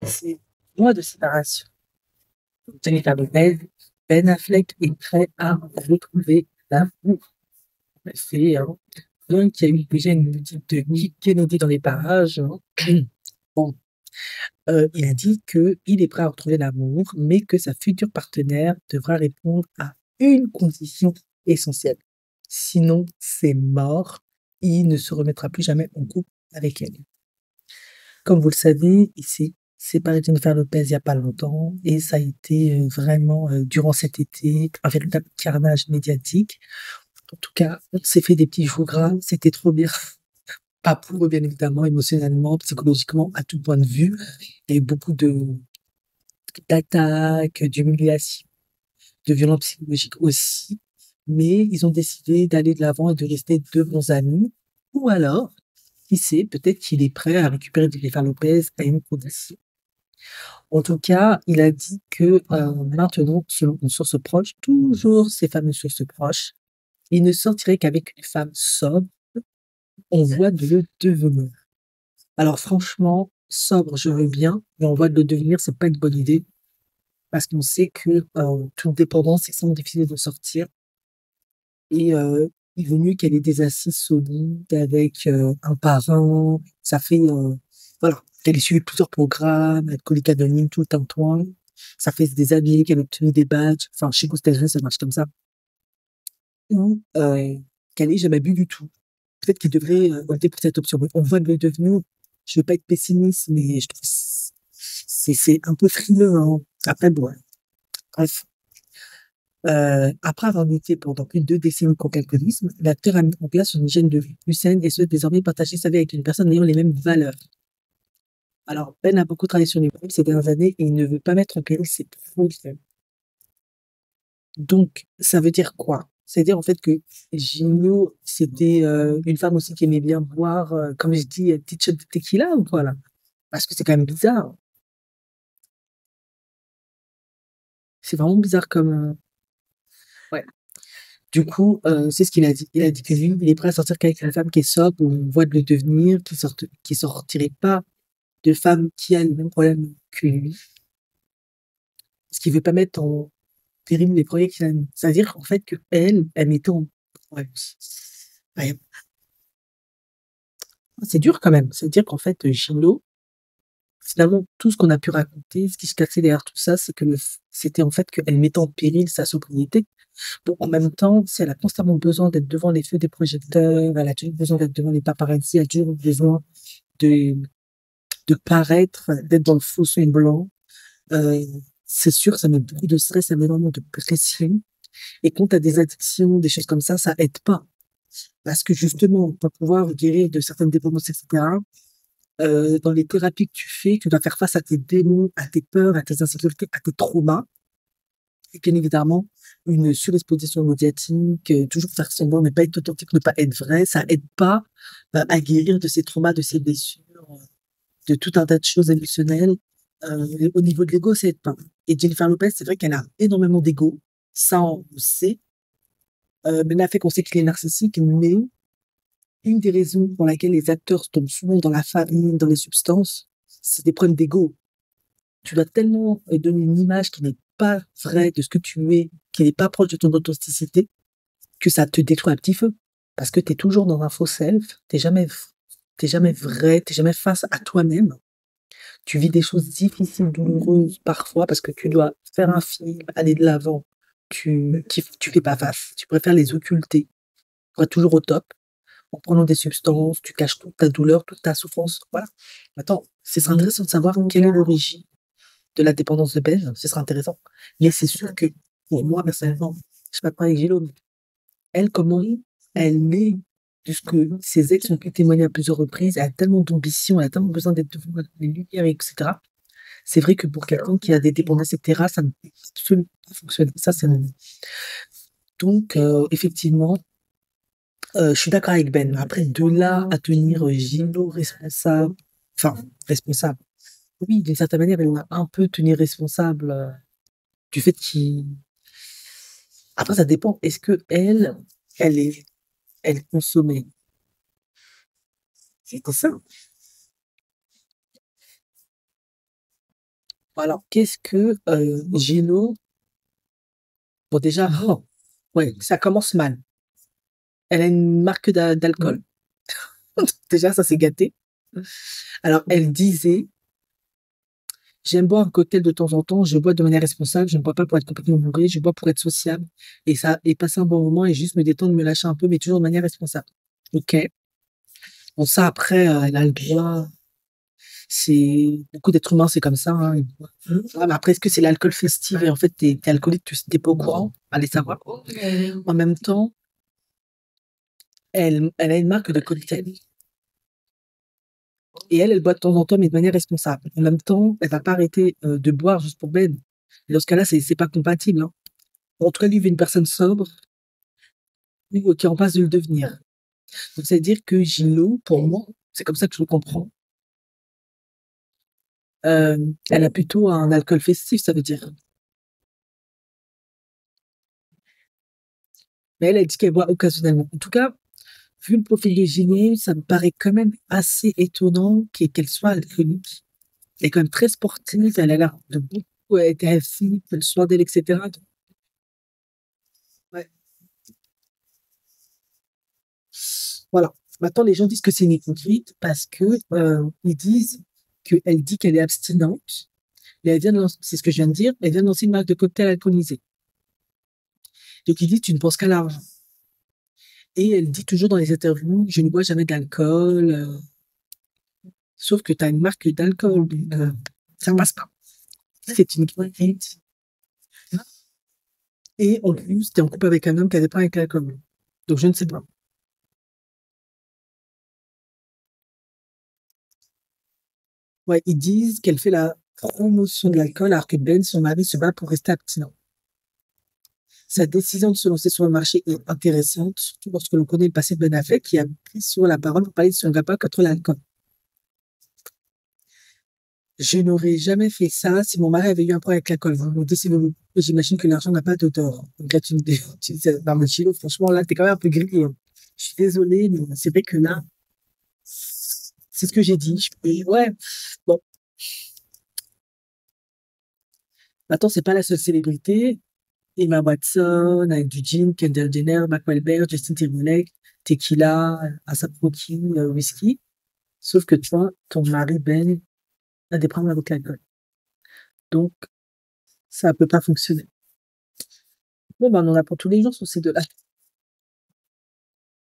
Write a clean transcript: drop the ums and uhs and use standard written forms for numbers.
C'est mois de séparation. Jennifer Lopez, Ben Affleck est prêt à retrouver l'amour. C'est un qui a eu déjà une petite Kennedy dans les parages. Bon, il a dit qu'il est prêt à retrouver l'amour, mais que sa future partenaire devra répondre à une condition essentielle. Sinon, c'est mort. Il ne se remettra plus jamais en couple avec elle. Comme vous le savez, il s'est séparé de Jennifer Lopez il y a pas longtemps et ça a été vraiment, durant cet été, un véritable carnage médiatique. En tout cas, on s'est fait des petits joues gras, c'était trop bien. Pas pour eux, bien évidemment, émotionnellement, psychologiquement, à tout point de vue. Il y a eu beaucoup d'attaques, d'humiliations, de violences psychologiques aussi. Mais ils ont décidé d'aller de l'avant et de rester deux bons amis. Ou alors, qui sait, peut-être qu'il est prêt à récupérer Jennifer Lopez à une condition. En tout cas, il a dit que maintenant, selon une source proche, toujours ces fameuses sources proches, il ne sortirait qu'avec une femme sobre en voie de le devenir. Alors franchement, sobre, je veux bien, mais en voie de le devenir, c'est pas une bonne idée parce qu'on sait que toute dépendance, c'est extrêmement difficile de sortir et il vaut mieux qu'elle ait des assises solides avec un parent. Ça fait voilà, qu'elle ait suivi plusieurs programmes, alcoolique anonyme, tout le tintouin. Ça fait des années qu'elle a obtenu des badges. Enfin, chez vous, États-Unis, ça marche comme ça. Ou qu'elle ait jamais bu du tout. Peut-être qu'il devrait opter pour cette option. Mais on voit le devenir. Je veux pas être pessimiste, mais je trouve que c'est un peu frileux, hein. Après, bon, bref. Après avoir lutté pendant plus de 2 décennies contre l'alcoolisme, l'acteur a mis en place une hygiène de vie plus saine et souhaite désormais partager sa vie avec une personne ayant les mêmes valeurs. Alors, Ben a beaucoup travaillé sur lui-même ces dernières années et il ne veut pas mettre en péril ses projets. Donc, ça veut dire quoi? C'est-à-dire en fait que Gino, c'était une femme aussi qui aimait bien boire, comme je dis, une petite shot de tequila ou quoi là? Parce que c'est quand même bizarre. C'est vraiment bizarre comme... ouais. Du coup, c'est ce qu'il a dit. Il a dit que lui, il est prêt à sortir qu'avec une femme qui est sobre ou en voie de le devenir, qui sortirait pas de femme qui a le même problème que lui. Parce qu'il veut pas mettre en péril les projets qu'il a mis. C'est-à-dire en fait que elle mettait en... ouais. Ouais. C'est dur quand même. C'est-à-dire qu'en fait, Gino, finalement, tout ce qu'on a pu raconter, ce qui se cachait derrière tout ça, c'est que c'était en fait qu'elle mettait en péril sa sobriété. Bon, en même temps, si elle a constamment besoin d'être devant les feux des projecteurs, elle a toujours besoin d'être devant les paparazzis, elle a toujours besoin de, de paraître, d'être dans le faux son blanc, euh, c'est sûr, ça met beaucoup de stress, ça met énormément de pression. Et quand t'as des addictions, des choses comme ça aide pas. Parce que justement, pour pouvoir guérir de certaines dépendances, etc., dans les thérapies que tu fais, tu dois faire face à tes démons, à tes peurs, à tes insécurités, à tes traumas. Et bien évidemment, une surexposition médiatique, toujours faire semblant, ne pas être authentique, ne pas être vrai, ça aide pas à guérir de ces traumas, de ces blessures, de tout un tas de choses émotionnelles. Au niveau de l'ego, ça aide pas. Et Jennifer Lopez, c'est vrai qu'elle a énormément d'ego. Ça, on le sait. Ben Affleck, on sait qu'il est narcissique, mais une des raisons pour laquelle les acteurs tombent souvent dans la famille, dans les substances, c'est des problèmes d'ego. Tu dois tellement donner une image qui n'est pas vraie de ce que tu es, qui n'est pas proche de ton authenticité, que ça te détruit un petit feu. Parce que tu es toujours dans un faux self, t'es jamais vrai, t'es jamais face à toi-même. Tu vis des choses difficiles, douloureuses parfois parce que tu dois faire un film, aller de l'avant. Tu fais pas face. Tu préfères les occulter pour être toujours au top. En prenant des substances, tu caches toute ta douleur, toute ta souffrance. Voilà. Attends, ce serait intéressant de savoir quelle est l'origine de la dépendance de Ben. Ce serait intéressant. Mais c'est sûr que pour moi, personnellement, je sais pas pareil avec Gilo, mais elle, comment elle est, puisque ses ex ont pu témoigner à plusieurs reprises, elle a tellement d'ambition, elle a tellement besoin d'être devant les lumières, etc. C'est vrai que pour quelqu'un qui a des dépendances, etc., ça ne peut absolument pas fonctionner. Ça, c'est donc, effectivement, je suis d'accord avec Ben. Après, de là à tenir Gino responsable, enfin, responsable. Oui, d'une certaine manière, elle m'a un peu tenu responsable du fait qu'il... Après, ça dépend. Est-ce que elle est, elle consommait? C'était ça. Alors, qu'est-ce que Gino? Bon, déjà, oh, ouais, ça commence mal. Elle a une marque d'alcool. Déjà, ça s'est gâté. Alors, elle disait, j'aime boire un cocktail de temps en temps, je bois de manière responsable, je ne bois pas pour être complètement bourré, je bois pour être sociable et passer un bon moment et juste me détendre, me lâcher un peu, mais toujours de manière responsable. Ok. Bon, ça, après, elle a le droit. C'est beaucoup d'êtres humains, c'est comme ça. Hein. Ouais, mais après, est-ce que c'est l'alcool festif et en fait, t'es alcoolique, tu t'es pas au courant? Allez savoir. En même temps, elle a une marque de cocktail. Et elle boit de temps en temps, mais de manière responsable. En même temps, elle va pas arrêter de boire juste pour bête. Et dans ce cas-là, c'est pas compatible. Hein. En tout cas, lui, il veut une personne sobre, lui, qui est en passe de le devenir. Donc, c'est-à-dire que Gino, pour moi, c'est comme ça que je le comprends. Elle a plutôt un alcool festif, ça veut dire. Mais elle dit qu'elle boit occasionnellement. En tout cas, vu le profil de Gino, ça me paraît quand même assez étonnant qu'elle soit alcoolique. Elle est quand même très sportive, elle a l'air de beaucoup être assis, le soir d'elle, etc. Donc, ouais. Voilà. Maintenant, les gens disent que c'est une hypocrite parce que ils disent qu'elle dit qu'elle est abstinente. Et elle vient de lancer, c'est ce que je viens de dire, elle vient de lancer une marque de cocktail alcoolisé. Donc ils disent tu ne penses qu'à l'argent. Et elle dit toujours dans les interviews, je ne bois jamais d'alcool. Sauf que tu as une marque d'alcool. Donc, ça ne passe pas. C'est une hypocrite. Et en plus, tu es en couple avec un homme qui a des problèmes avec l'alcool. Donc je ne sais pas. Ouais, ils disent qu'elle fait la promotion de l'alcool alors que Ben, son mari, se bat pour rester abstinent. Sa décision de se lancer sur le marché est intéressante, surtout lorsque l'on connaît le passé de Ben Affleck qui a pris souvent la parole pour parler de son combat contre l'alcool. Je n'aurais jamais fait ça si mon mari avait eu un problème avec l'alcool. J'imagine que l'argent n'a pas d'odeur. Donc là, tu dis, dans le chilo, franchement, là, t'es quand même un peu grillé. Hein. Je suis désolé, mais c'est vrai que là, c'est ce que j'ai dit. Ouais. Bon. Maintenant, c'est pas la seule célébrité. Emma Watson, avec du gin, Kendall Jenner, Mark Wahlberg, Justin Timberlake, tequila, ASAP Rocky, whisky. Sauf que toi, ton mari Ben a des problèmes avec l'alcool. Donc, ça peut pas fonctionner. Bon, ben, on en a pour tous les jours sur ces deux-là.